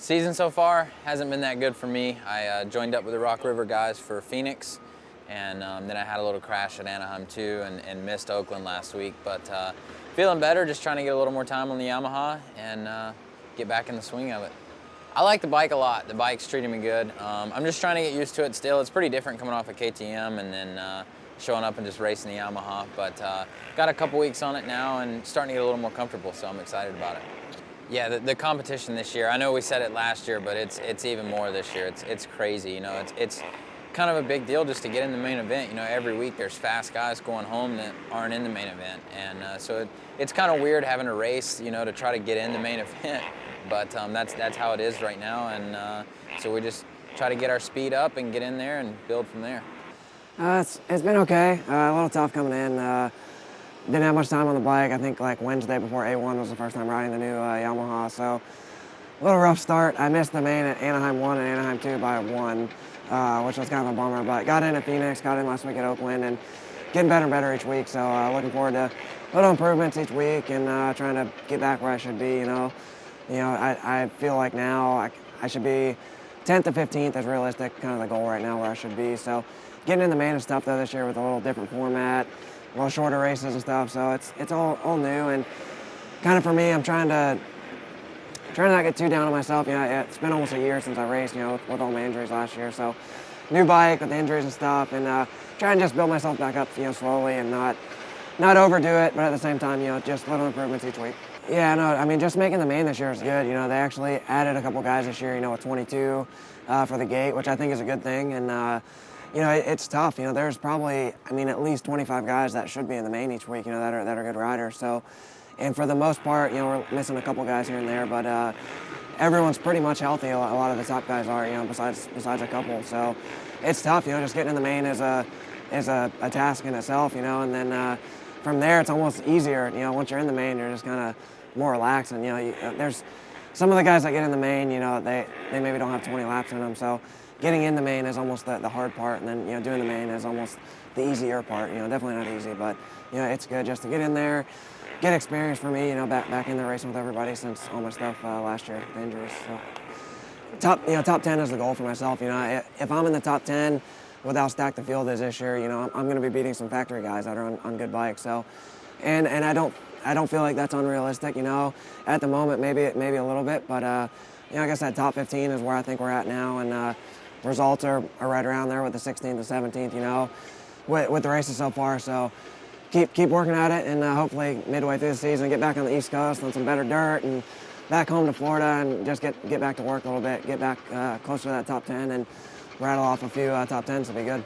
Season so far hasn't been that good for me. I joined up with the Rock River guys for Phoenix, and then I had a little crash at Anaheim too, and missed Oakland last week. But feeling better, just trying to get a little more time on the Yamaha and get back in the swing of it. I like the bike a lot. The bike's treating me good. I'm just trying to get used to it still. It's pretty different coming off a KTM and then showing up and just racing the Yamaha. But got a couple weeks on it now and starting to get a little more comfortable, so I'm excited about it. Yeah, the competition this year, I know we said it last year, but it's even more this year. It's crazy, you know. It's kind of a big deal just to get in the main event. You know, every week there's fast guys going home that aren't in the main event. And so it's kind of weird having a race, you know, to try to get in the main event. But that's how it is right now. And so we just try to get our speed up and get in there and build from there. It's been okay. A little tough coming in. Didn't have much time on the bike. I think like Wednesday before A1 was the first time riding the new Yamaha, so a little rough start. I missed the main at Anaheim 1 and Anaheim 2 by 1, which was kind of a bummer, but got in at Phoenix, got in last week at Oakland, and getting better and better each week, so looking forward to little improvements each week and trying to get back where I should be, you know. I feel like now I should be 10th to 15th is realistic, kind of the goal right now where I should be, so getting in the main and stuff though this year with a little different format, a little shorter races and stuff, so it's all new, and kind of for me, I'm trying to not get too down on myself. You know, it's been almost a year since I raced, you know, with all my injuries last year, so new bike with the injuries and stuff, and trying to just build myself back up, you know, slowly and not overdo it, but at the same time, you know, just little improvements each week. Yeah, no, I mean, just making the main this year is good. You know, they actually added a couple guys this year, you know, with 22 for the gate, which I think is a good thing, and you know, it's tough. You know, there's probably, I mean, at least 25 guys that should be in the main each week, you know, that are good riders. So, and for the most part, you know, we're missing a couple guys here and there, but everyone's pretty much healthy. A lot of the top guys are, you know, besides a couple. So it's tough, you know, just getting in the main is a task in itself, you know, and then from there it's almost easier. You know, once you're in the main, you're just kind of more relaxed, and you know, there's some of the guys that get in the main, you know, they maybe don't have 20 laps in them, so getting in the main is almost the hard part, and then, you know, doing the main is almost the easier part. You know, definitely not easy, but, you know, it's good just to get in there, get experience for me, you know, back in there racing with everybody since all my stuff last year, the injuries. So top 10 is the goal for myself. You know, if I'm in the top 10 with how stacked the field is this year, you know, I'm going to be beating some factory guys that are on good bikes. So, and I don't feel like that's unrealistic. You know, at the moment maybe a little bit, but you know, I guess that top 15 is where I think we're at now, and results are right around there with the 16th and 17th, you know, with the races so far. So keep working at it, and hopefully midway through the season get back on the East Coast on some better dirt and back home to Florida and just get back to work a little bit, get back closer to that top 10 and rattle off a few top 10s would be good.